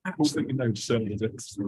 Absolutely no service.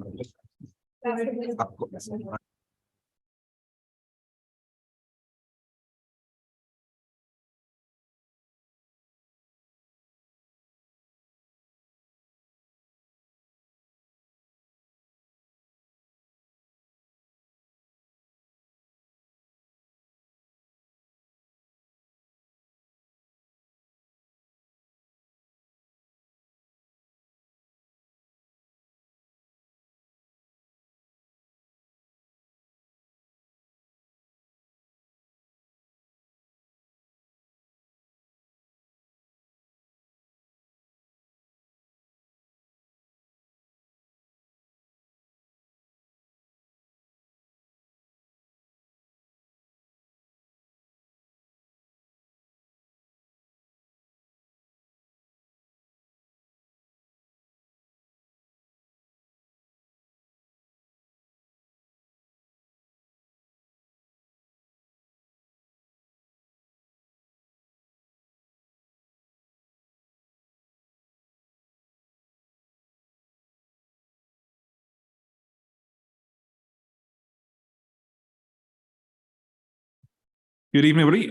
Good evening, everybody,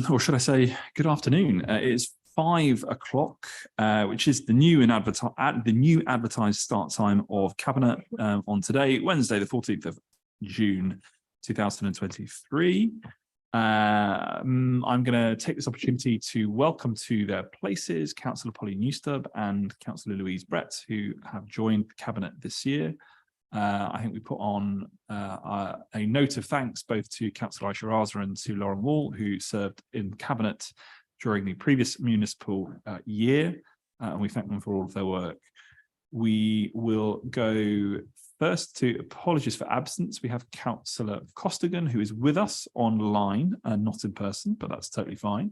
or should I say good afternoon. It's 5 o'clock, which is the new advertised start time of Cabinet on today, Wednesday, the 14th of June, 2023. I'm going to take this opportunity to welcome to their places Councillor Polly Newstub and Councillor Louise Brett, who have joined the Cabinet this year. I think we put on a note of thanks both to Councillor Aisha Raza and to Lauren Wall, who served in Cabinet during the previous municipal year, and we thank them for all of their work. We will go first to apologies for absence. We have Councillor Costigan, who is with us online and not in person, but that's totally fine.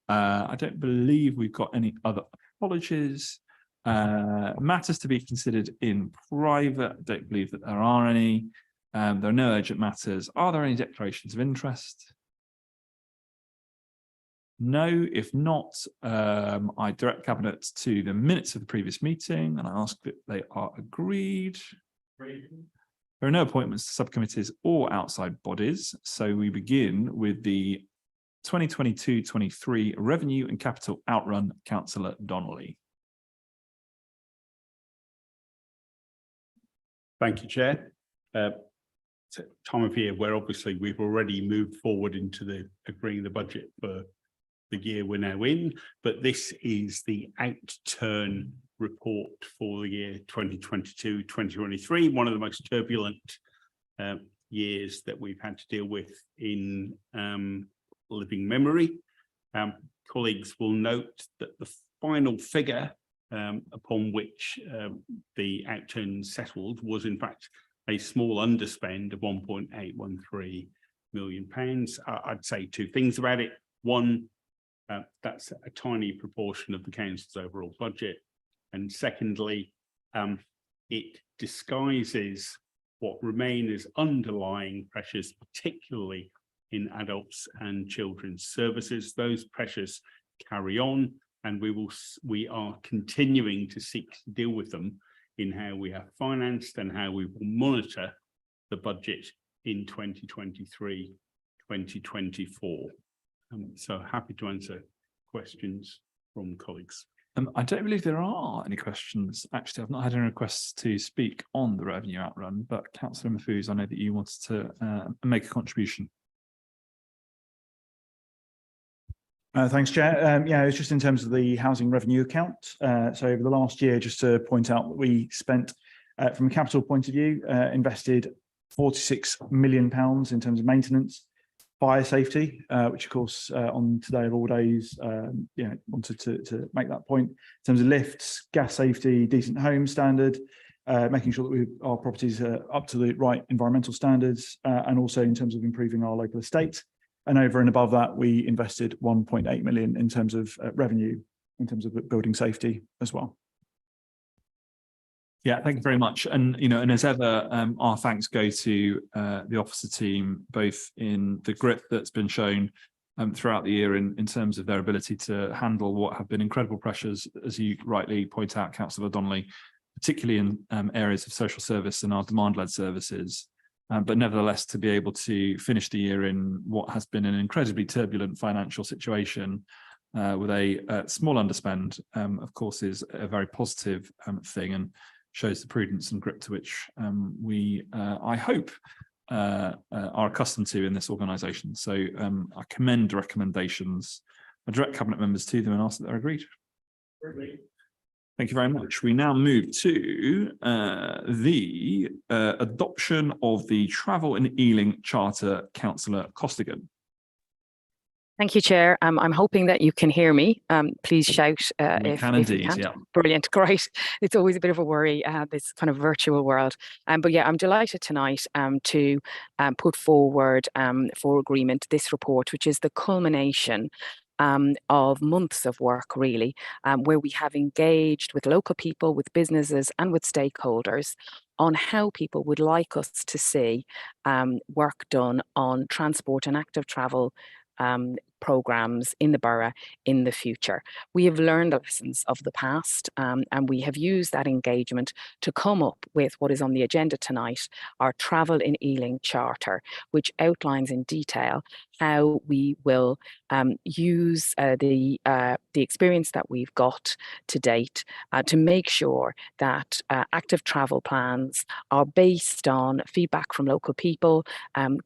I don't believe we've got any other apologies. Matters to be considered in private. I don't believe that there are any. There are no urgent matters. Are there any declarations of interest? No. If not, I direct Cabinet to the minutes of the previous meeting and I ask that they are agreed. There are no appointments to subcommittees or outside bodies, so we begin with the 2022-23 Revenue and Capital Outrun. Councillor Donnelly. Thank you, Chair. It's a time of year where obviously we've already moved forward into agreeing the budget for the year we're now in, but this is the outturn report for the year 2022-2023, one of the most turbulent years that we've had to deal with in living memory. Colleagues will note that the final figure upon which the outturn settled was in fact a small underspend of £1.813 million. I'd say two things about it. One, that's a tiny proportion of the council's overall budget, and secondly, it disguises what remain as underlying pressures, particularly in adults and children's services. Those pressures carry on, and we are continuing to seek to deal with them in how we have financed and how we will monitor the budget in 2023-2024. So happy to answer questions from colleagues. I don't believe there are any questions. Actually, I've not had any requests to speak on the revenue outrun, but Councillor Mahfouz, I know that you wanted to make a contribution. Thanks, Chair. Yeah, it's just in terms of the housing revenue account. So over the last year, just to point out that we spent, from a capital point of view, invested £46 million in terms of maintenance, fire safety, which of course on today of all days, wanted to make that point. In terms of lifts, gas safety, decent home standard, making sure that our properties are up to the right environmental standards, and also in terms of improving our local estate. And over and above that, we invested 1.8 million in terms of revenue, in terms of building safety as well. Yeah, thank you very much. And, and as ever, our thanks go to the officer team, both in the grit that's been shown throughout the year in terms of their ability to handle what have been incredible pressures, as you rightly point out, Councillor Donnelly, particularly in areas of social service and our demand-led services. But nevertheless, to be able to finish the year in what has been an incredibly turbulent financial situation with a small underspend, of course, is a very positive thing and shows the prudence and grip to which we, I hope, are accustomed to in this organisation. So I commend the recommendations. I direct cabinet members to them and ask that they're agreed. Thank you very much. We now move to the adoption of the Travel and Ealing Charter. Councillor Costigan. Thank you, Chair. I'm hoping that you can hear me. Please shout We if can you indeed, can't. yeah. Brilliant, great. It's always a bit of a worry, this kind of virtual world. But yeah, I'm delighted tonight to put forward for agreement this report, which is the culmination of months of work, really, where we have engaged with local people, with businesses and with stakeholders on how people would like us to see work done on transport and active travel programmes in the borough in the future. We have learned the lessons of the past and we have used that engagement to come up with what is on the agenda tonight, our Travel in Ealing Charter, which outlines in detail how we will use the experience that we've got to date to make sure that active travel plans are based on feedback from local people,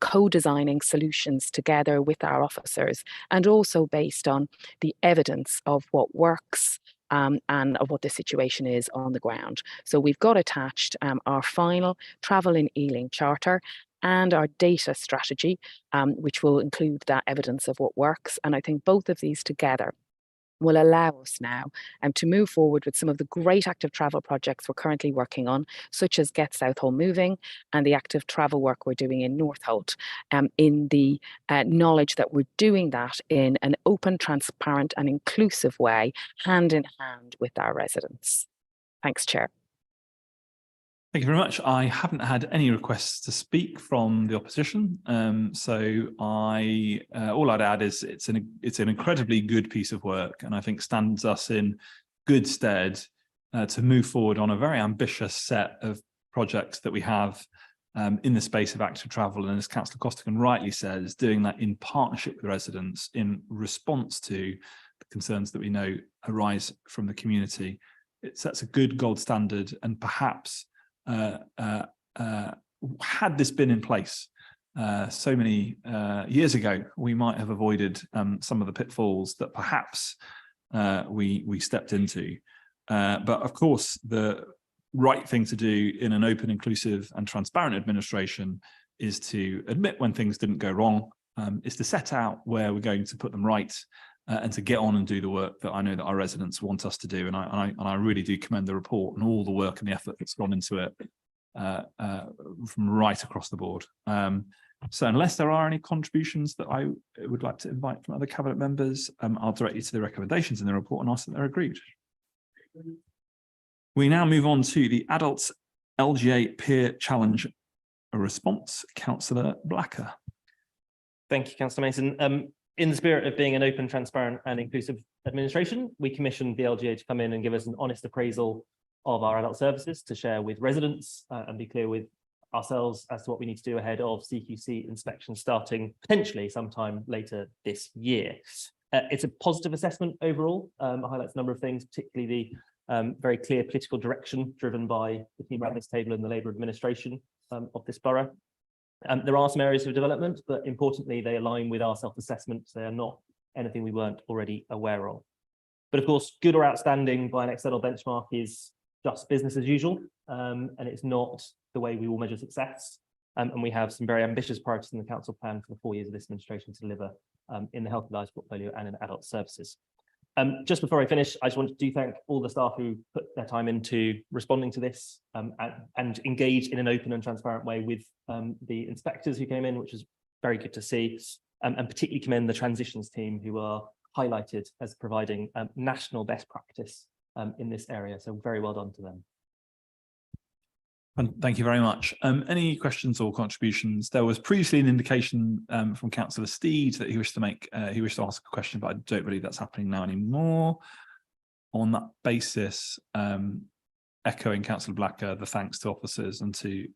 co-designing solutions together with our officers, and also based on the evidence of what works and of what the situation is on the ground. So we've got attached our final Travel in Ealing Charter and our data strategy, which will include that evidence of what works. And I think both of these together will allow us now to move forward with some of the great active travel projects we're currently working on, such as Get Southall Moving and the active travel work we're doing in Northolt, in the knowledge that we're doing that in an open, transparent and inclusive way, hand in hand with our residents. Thanks, Chair. Thank you very much. I haven't had any requests to speak from the opposition, so all I'd add is it's an incredibly good piece of work, and I think stands us in good stead to move forward on a very ambitious set of projects that we have in the space of active travel, and as Councillor Costigan rightly says, doing that in partnership with residents in response to the concerns that we know arise from the community. It sets a good gold standard, and perhaps had this been in place so many years ago, we might have avoided some of the pitfalls that perhaps we stepped into. But of course, the right thing to do in an open, inclusive and transparent administration is to admit when things didn't go wrong, is to set out where we're going to put them right, and to get on and do the work that I know that our residents want us to do. And I really do commend the report and all the work and the effort that's gone into it from right across the board. So unless there are any contributions that I would like to invite from other cabinet members, I'll direct you to the recommendations in the report and ask that they're agreed. We now move on to the Adults LGA Peer Challenge response. Councillor Blacker. Thank you, Councillor Mason. In the spirit of being an open, transparent and inclusive administration, we commissioned the LGA to come in and give us an honest appraisal of our adult services to share with residents and be clear with ourselves as to what we need to do ahead of CQC inspection starting potentially sometime later this year. It's a positive assessment overall. It highlights a number of things, particularly the very clear political direction driven by the team around this table and the Labour administration of this borough. There are some areas of development, but importantly, they align with our self-assessments. They are not anything we weren't already aware of. But of course, good or outstanding by an external benchmark is just business as usual, and it's not the way we will measure success. And we have some very ambitious priorities in the council plan for the 4 years of this administration to deliver in the Healthy Lives portfolio and in adult services. Just before I finish, I just wanted to thank all the staff who put their time into responding to this and engage in an open and transparent way with the inspectors who came in, which was very good to see, and particularly commend the transitions team who are highlighted as providing national best practice in this area. So very well done to them. Thank you very much. Any questions or contributions? There was previously an indication from Councillor Steed that he wished to ask a question, but I don't believe that's happening now anymore. On that basis, echoing Councillor Blacker, the thanks to officers and to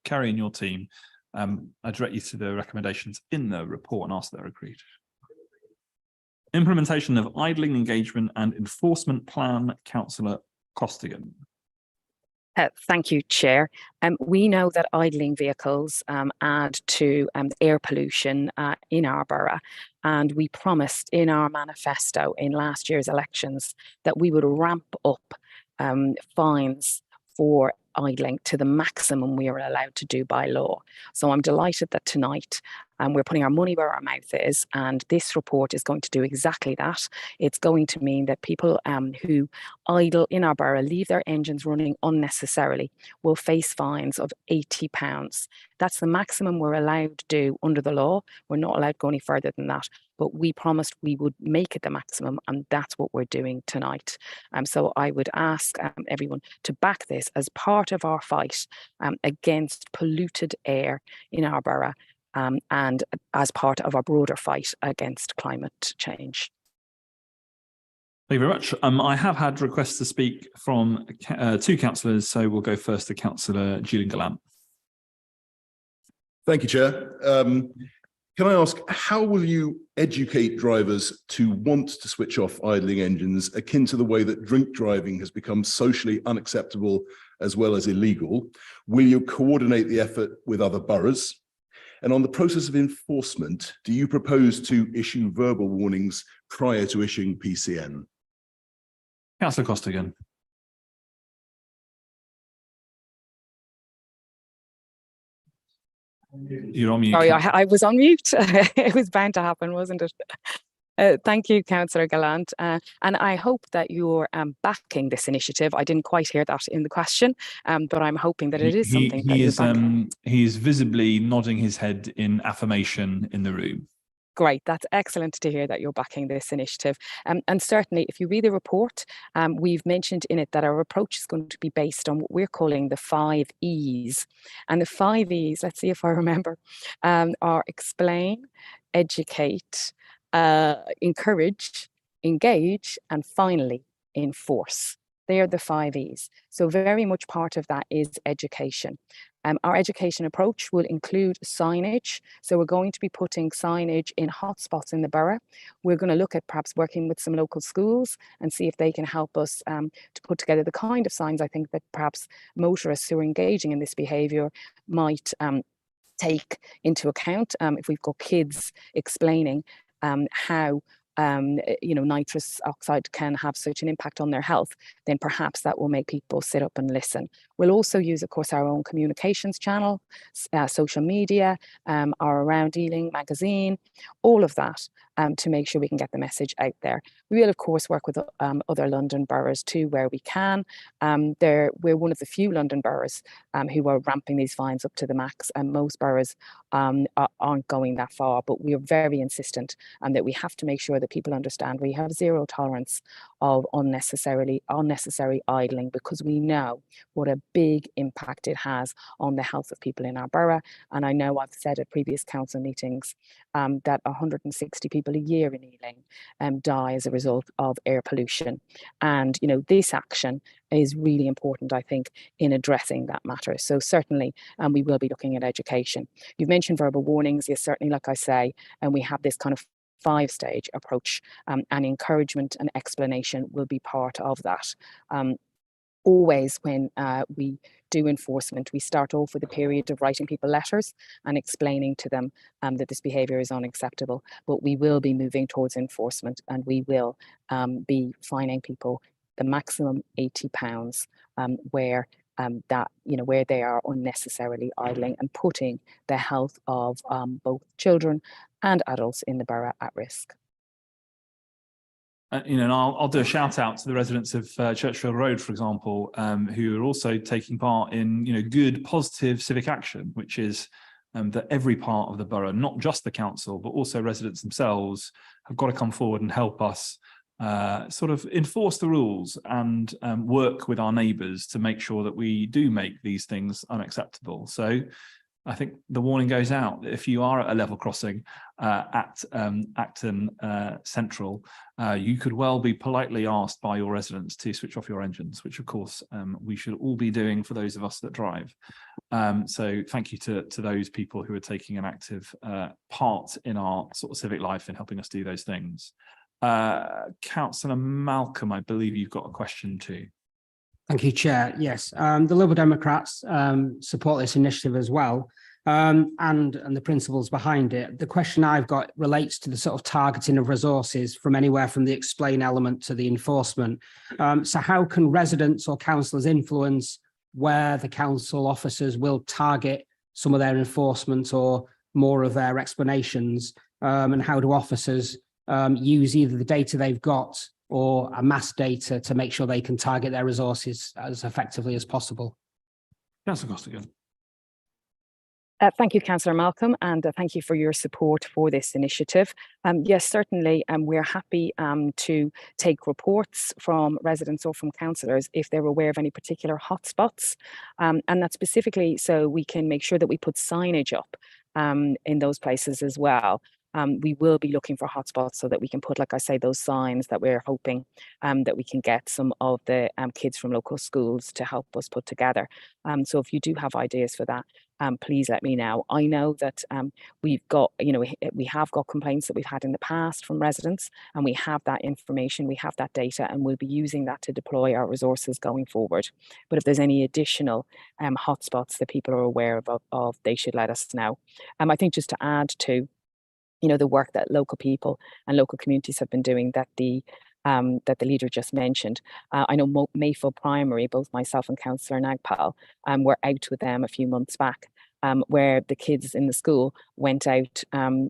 Kerry and your team. I direct you to the recommendations in the report and ask that they're agreed. Implementation of idling engagement and enforcement plan, Councillor Costigan. Thank you, Chair. We know that idling vehicles add to air pollution in our borough, and we promised in our manifesto in last year's elections that we would ramp up fines for idling to the maximum we are allowed to do by law. So I'm delighted that tonight we're putting our money where our mouth is, and this report is going to do exactly that. It's going to mean that people who idle in our borough, leave their engines running unnecessarily, will face fines of £80. That's the maximum we're allowed to do under the law. We're not allowed to go any further than that, but we promised we would make it the maximum, and that's what we're doing tonight. So I would ask everyone to back this as part of our fight against polluted air in our borough, and as part of our broader fight against climate change. Thank you very much. I have had requests to speak from two councillors, so we'll go first to Councillor Julian Gallant. Thank you, Chair. Can I ask, how will you educate drivers to want to switch off idling engines, akin to the way that drink driving has become socially unacceptable as well as illegal? Will you coordinate the effort with other boroughs? And on the process of enforcement, do you propose to issue verbal warnings prior to issuing PCN? Councillor Costigan. You're on mute. Sorry, I was on mute. It was bound to happen, wasn't it? Thank you, Councillor Gallant. And I hope that you're backing this initiative. I didn't quite hear that in the question, but I'm hoping that it is something that you're backing. He is visibly nodding his head in affirmation in the room. Great, that's excellent to hear that you're backing this initiative. And certainly, if you read the report, we've mentioned in it that our approach is going to be based on what we're calling the 5 E's. And the 5 E's, let's see if I remember, are explain, educate, encourage, engage, and finally, enforce. They are the 5 E's. So very much part of that is education. Our education approach will include signage. So we're going to be putting signage in hotspots in the borough. We're going to look at perhaps working with some local schools and see if they can help us to put together the kind of signs I think that perhaps motorists who are engaging in this behaviour might take into account. If we've got kids explaining how nitrous oxide can have such an impact on their health, then perhaps that will make people sit up and listen. We'll also use, of course, our own communications channel, social media, our Around Ealing magazine, all of that to make sure we can get the message out there. We will, of course, work with other London boroughs too, where we can. We're one of the few London boroughs who are ramping these fines up to the max, and most boroughs aren't going that far, but we are very insistent that we have to make sure that people understand we have zero tolerance of unnecessary idling, because we know what a big impact it has on the health of people in our borough. And I know I've said at previous council meetings that 160 people a year in Ealing die as a result of air pollution. And, this action is really important, I think, in addressing that matter. So certainly, we will be looking at education. You've mentioned verbal warnings. Yes, certainly, like I say, and we have this kind of 5-stage approach, and encouragement and explanation will be part of that. Always when we do enforcement, we start off with a period of writing people letters and explaining to them that this behaviour is unacceptable. But we will be moving towards enforcement, and we will be fining people the maximum £80 where where they are unnecessarily idling and putting the health of both children and adults in the borough at risk. And I'll do a shout out to the residents of Churchfield Road, for example, who are also taking part in, good, positive civic action, which is that every part of the borough, not just the council, but also residents themselves, have got to come forward and help us sort of enforce the rules and work with our neighbours to make sure that we do make these things unacceptable. So I think the warning goes out. If you are at a level crossing at Acton Central, you could well be politely asked by your residents to switch off your engines, which of course we should all be doing for those of us that drive. So thank you to those people who are taking an active part in our sort of civic life in helping us do those things. Councillor Malcolm, I believe you've got a question too. Thank you, Chair. Yes, the Liberal Democrats support this initiative as well, and the principles behind it. The question I've got relates to the sort of targeting of resources from anywhere from the explain element to the enforcement. So how can residents or councillors influence where the council officers will target some of their enforcement or more of their explanations? And how do officers use either the data they've got or amass data to make sure they can target their resources as effectively as possible? Councillor Costigan. Thank you, Councillor Malcolm, and thank you for your support for this initiative. Yes, certainly, we're happy to take reports from residents or from councillors if they're aware of any particular hotspots, and that specifically so we can make sure that we put signage up in those places as well. We will be looking for hotspots so that we can put, like I say, those signs that we're hoping that we can get some of the kids from local schools to help us put together. So if you do have ideas for that, please let me know. I know that we've got, we have got complaints that we've had in the past from residents, and we have that information, we have that data, and we'll be using that to deploy our resources going forward. But if there's any additional hotspots that people are aware of, they should let us know. I think just to add to the work that local people and local communities have been doing that the leader just mentioned. I know Mayfield Primary, both myself and Councillor Nagpal were out with them a few months back, where the kids in the school went out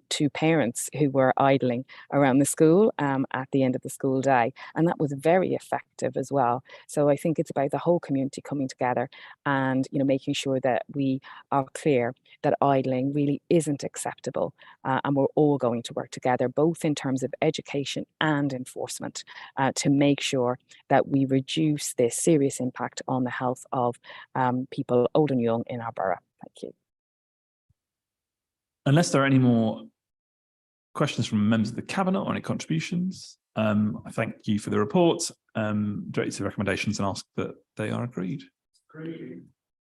to parents who were idling around the school at the end of the school day. And that was very effective as well. So I think it's about the whole community coming together and making sure that we are clear that idling really isn't acceptable. And we're all going to work together, both in terms of education and enforcement, to make sure that we reduce this serious impact on the health of people old and young in our borough. Thank you. Unless there are any more questions from members of the Cabinet or any contributions, I thank you for the report, direct to recommendations, and ask that they are agreed.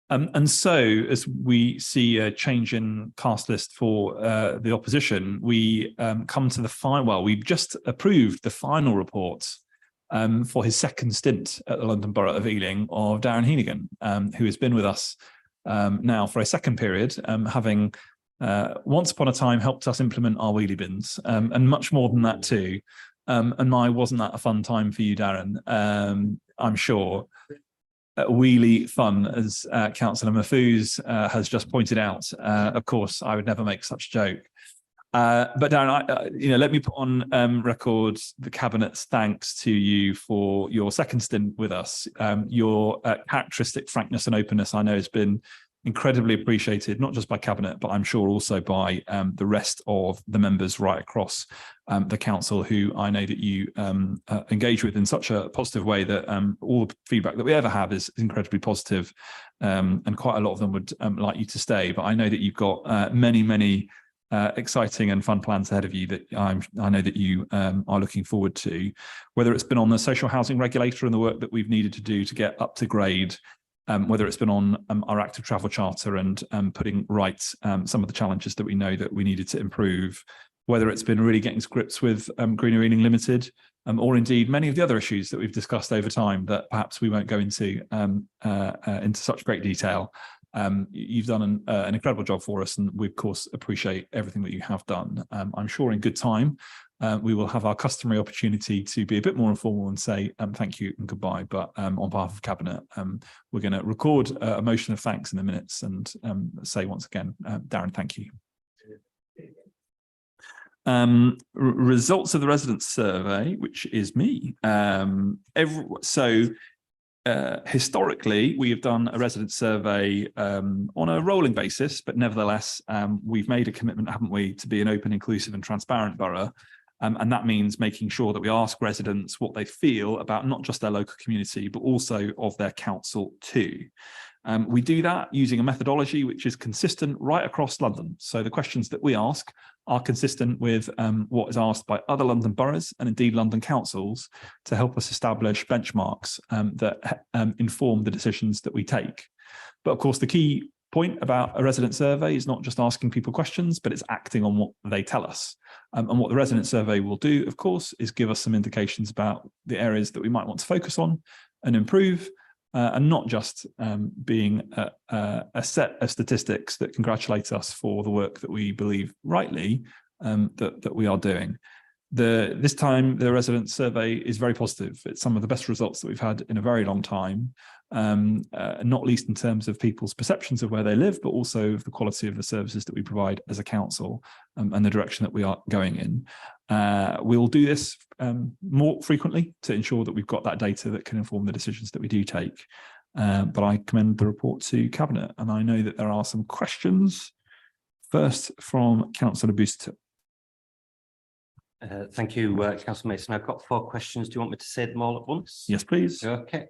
And so, as we see a change in cast list for the opposition, we come to the final. Well, we've just approved the final report for his second stint at the London Borough of Ealing of Darren Hennigan, who has been with us now for a second period, having once upon a time helped us implement our wheelie bins, and much more than that too. And wasn't that a fun time for you, Darren? I'm sure. Wheelie fun, as Councillor Mahfouz has just pointed out. Of course, I would never make such a joke. But Darren, let me put on record the Cabinet's thanks to you for your second stint with us. Your characteristic frankness and openness, I know, has been incredibly appreciated, not just by Cabinet, but I'm sure also by the rest of the members right across the council, who I know that you engage with in such a positive way that all the feedback that we ever have is incredibly positive, and quite a lot of them would like you to stay. But I know that you've got many exciting and fun plans ahead of you that I know that you are looking forward to, whether it's been on the social housing regulator and the work that we've needed to do to get up to grade, whether it's been on our active travel charter and putting right some of the challenges that we know that we needed to improve, whether it's been really getting to grips with Greener Ealing Limited, or indeed many of the other issues that we've discussed over time that perhaps we won't go into such great detail. You've done an incredible job for us, and we of course appreciate everything that you have done. I'm sure in good time we will have our customary opportunity to be a bit more informal and say thank you and goodbye. But on behalf of Cabinet, we're going to record a motion of thanks in the minutes and say once again, Darren, thank you. Results of the residents survey, which is me. Historically, we have done a resident survey on a rolling basis, but nevertheless, we've made a commitment, haven't we, to be an open, inclusive and transparent borough. And that means making sure that we ask residents what they feel about not just their local community, but also of their council too. We do that using a methodology which is consistent right across London. So the questions that we ask are consistent with what is asked by other London boroughs and indeed London councils to help us establish benchmarks that inform the decisions that we take. But of course, the key point about a resident survey is not just asking people questions, but it's acting on what they tell us. And what the resident survey will do, of course, is give us some indications about the areas that we might want to focus on and improve, and not just being a set of statistics that congratulate us for the work that we believe rightly that we are doing. This time, the resident survey is very positive. It's some of the best results that we've had in a very long time, not least in terms of people's perceptions of where they live, but also of the quality of the services that we provide as a council and the direction that we are going in. We'll do this more frequently to ensure that we've got that data that can inform the decisions that we do take. But I commend the report to Cabinet, and I know that there are some questions. First from Councillor Booster. Thank you, Councillor Mason. I've got 4 questions. Do you want me to say them all at once? Yes, please. Okay.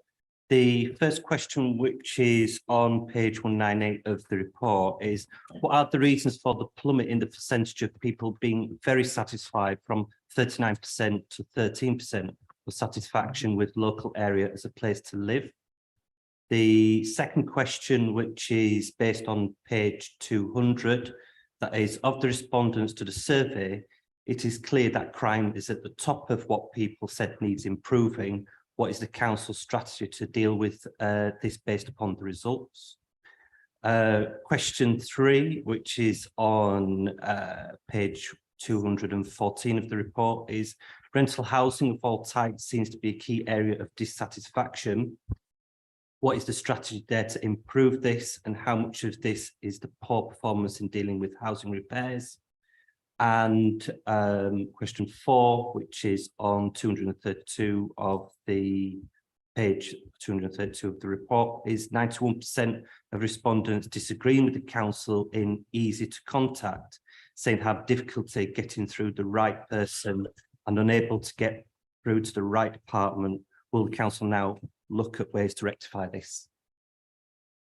The first question, which is on page 198 of the report, is what are the reasons for the plummet in the percentage of people being very satisfied from 39% to 13% of satisfaction with local area as a place to live? The second question, which is based on page 200, that is, of the respondents to the survey, it is clear that crime is at the top of what people said needs improving. What is the council's strategy to deal with this based upon the results? Question 3, which is on page 214 of the report, is rental housing of all types seems to be a key area of dissatisfaction. What is the strategy there to improve this, and how much of this is the poor performance in dealing with housing repairs? And question 4, which is on 232 of the page 232 of the report, is 91% of respondents disagreeing with the council in easy to contact, saying have difficulty getting through the right person and unable to get through to the right department. Will the council now look at ways to rectify this?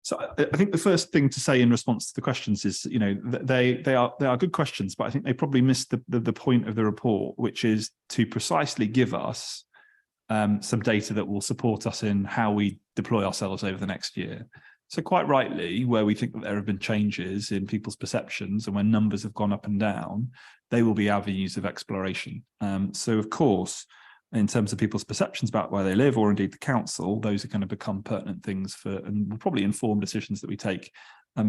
So I think the first thing to say in response to the questions is, you know, they are good questions, but I think they probably missed the point of the report, which is to precisely give us some data that will support us in how we deploy ourselves over the next year. So quite rightly, where we think that there have been changes in people's perceptions and when numbers have gone up and down, they will be avenues of exploration. So of course, in terms of people's perceptions about where they live, or indeed the council, those are going to become pertinent things for, and will probably inform decisions that we take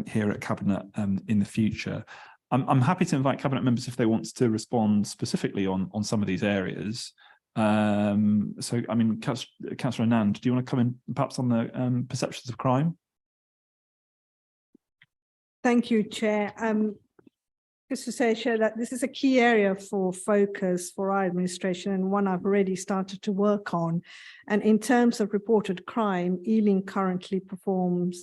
here at Cabinet in the future. I'm happy to invite Cabinet members if they want to respond specifically on some of these areas. So, I mean, Councillor Anand, do you want to come in perhaps on the perceptions of crime? Thank you, Chair. Just to say, Chair, that this is a key area for focus for our administration and one I've already started to work on. And in terms of reported crime, Ealing currently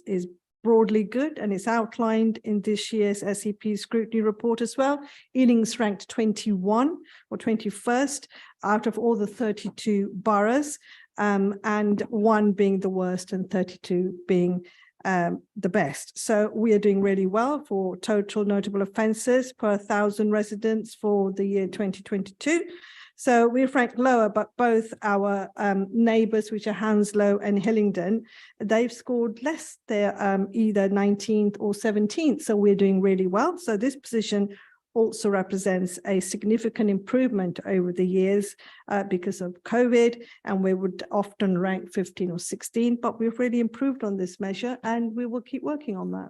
is broadly good, and it's outlined in this year's SEP scrutiny report as well. Ealing's ranked 21 or 21st out of all the 32 boroughs, and 1 being the worst and 32 being the best. So we are doing really well for total notable offences per 1,000 residents for the year 2022. So we're ranked lower, but both our neighbours, which are Hounslow and Hillingdon, they've scored less. They're either 19th or 17th. So we're doing really well. So this position also represents a significant improvement over the years because of COVID, and we would often rank 15 or 16, but we've really improved on this measure and we will keep working on that.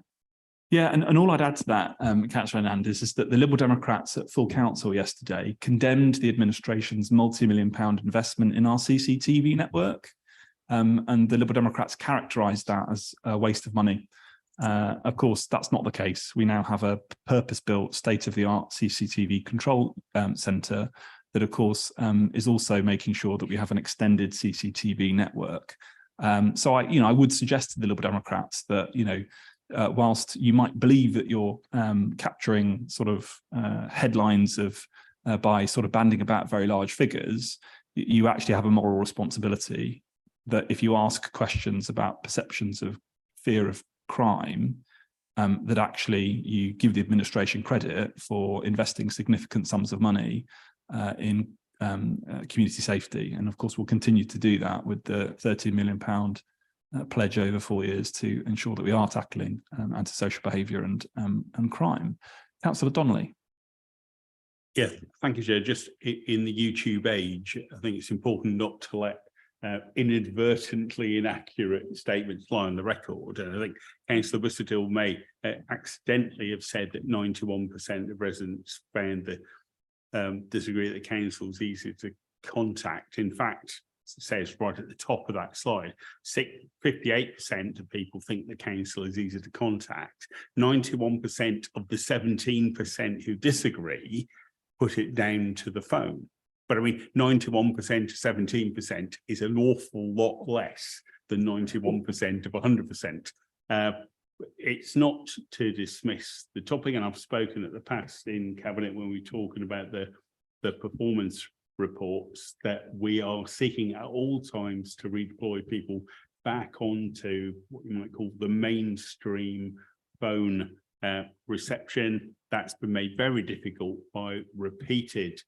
Yeah, and all I'd add to that, Councillor Anand, is that the Liberal Democrats at full council yesterday condemned the administration's multi-million-pound investment in our CCTV network, and the Liberal Democrats characterised that as a waste of money. Of course, that's not the case. We now have a purpose-built, state-of-the-art CCTV control centre that, of course, is also making sure that we have an extended CCTV network. So I would suggest to the Liberal Democrats that, whilst you might believe that you're capturing sort of headlines of by sort of banding about very large figures, you actually have a moral responsibility that if you ask questions about perceptions of fear of crime, that actually you give the administration credit for investing significant sums of money in community safety. And of course, we'll continue to do that with the £13 million pledge over 4 years to ensure that we are tackling antisocial behaviour and crime. Councillor Donnelly. Yeah, thank you, Chair. Just in the YouTube age, I think it's important not to let inadvertently inaccurate statements fly on the record. And I think Councillor Busuttil may accidentally have said that 91% of residents found the disagree that the council is easy to contact. In fact, it says right at the top of that slide, 58% of people think the council is easy to contact. 91% of the 17% who disagree put it down to the phone. But I mean, 91% to 17% is an awful lot less than 91% of 100%. It's not to dismiss the topic, and I've spoken at the past in Cabinet when we're talking about the performance reports, that we are seeking at all times to redeploy people back onto what you might call the mainstream phone reception. That's been made very difficult by repeated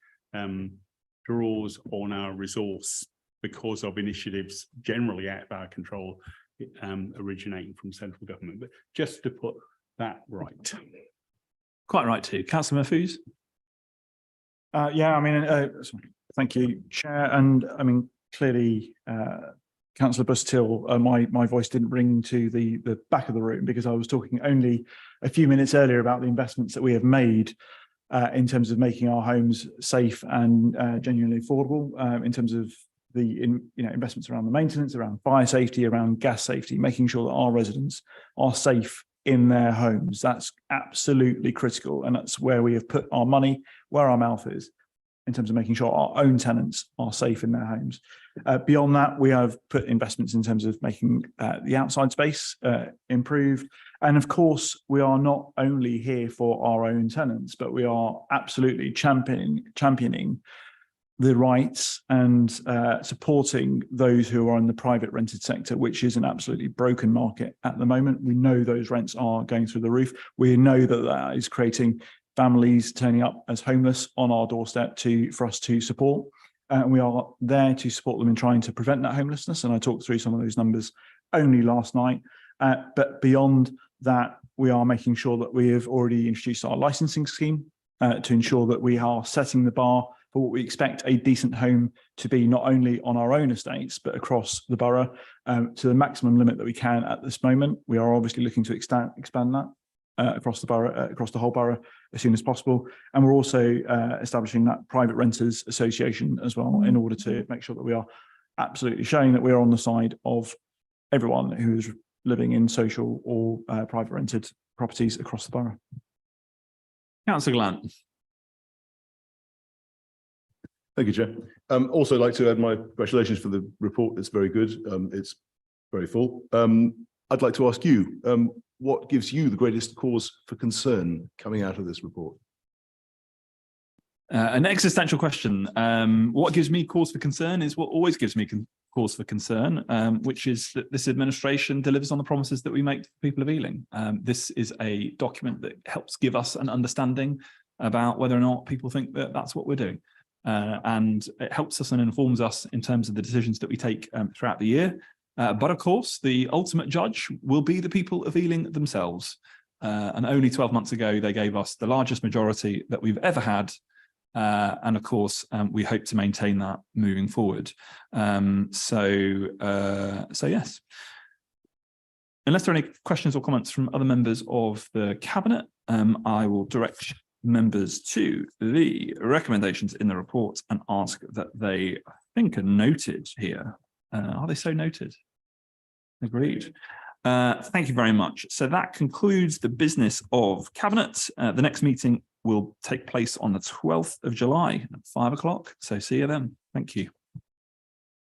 draws on our resource because of initiatives generally out of our control, originating from central government. But just to put that right. Quite right too. Councillor Mahfouz. Yeah, I mean, thank you, Chair. And I mean, clearly, Councillor Busuttil, my voice didn't ring to the back of the room because I was talking only a few minutes earlier about the investments that we have made in terms of making our homes safe and genuinely affordable, in terms of the investments around the maintenance, around fire safety, around gas safety, making sure that our residents are safe in their homes. That's absolutely critical, and that's where we have put our money, where our mouth is, in terms of making sure our own tenants are safe in their homes. Beyond that, we have put investments in terms of making the outside space improved. And of course, we are not only here for our own tenants, but we are absolutely championing the rights and supporting those who are in the private rented sector, which is an absolutely broken market at the moment. We know those rents are going through the roof. We know that that is creating families turning up as homeless on our doorstep for us to support. And we are there to support them in trying to prevent that homelessness. And I talked through some of those numbers only last night. But beyond that, we are making sure that we have already introduced our licensing scheme to ensure that we are setting the bar for what we expect a decent home to be, not only on our own estates, but across the borough to the maximum limit that we can at this moment. We are obviously looking to expand that across the borough, across the whole borough as soon as possible. And we're also establishing that private renters association as well, in order to make sure that we are absolutely showing that we are on the side of everyone who is living in social or private rented properties across the borough. Councillor Glant. Thank you, Chair. Also like to add my congratulations for the report. It's very good. It's very full. I'd like to ask you, what gives you the greatest cause for concern coming out of this report? An existential question. What gives me cause for concern is what always gives me cause for concern, which is that this administration delivers on the promises that we make to the people of Ealing. This is a document that helps give us an understanding about whether or not people think that that's what we're doing. And it helps us and informs us in terms of the decisions that we take throughout the year. But of course, the ultimate judge will be the people of Ealing themselves. And only 12 months ago, they gave us the largest majority that we've ever had. And of course, we hope to maintain that moving forward. So yes. Unless there are any questions or comments from other members of the Cabinet, I will direct members to the recommendations in the report and ask that they, I think, are noted here. Are they so noted? Agreed. Thank you very much. So that concludes the business of Cabinet. The next meeting will take place on the 12th of July at 5 o'clock. So see you then. Thank you.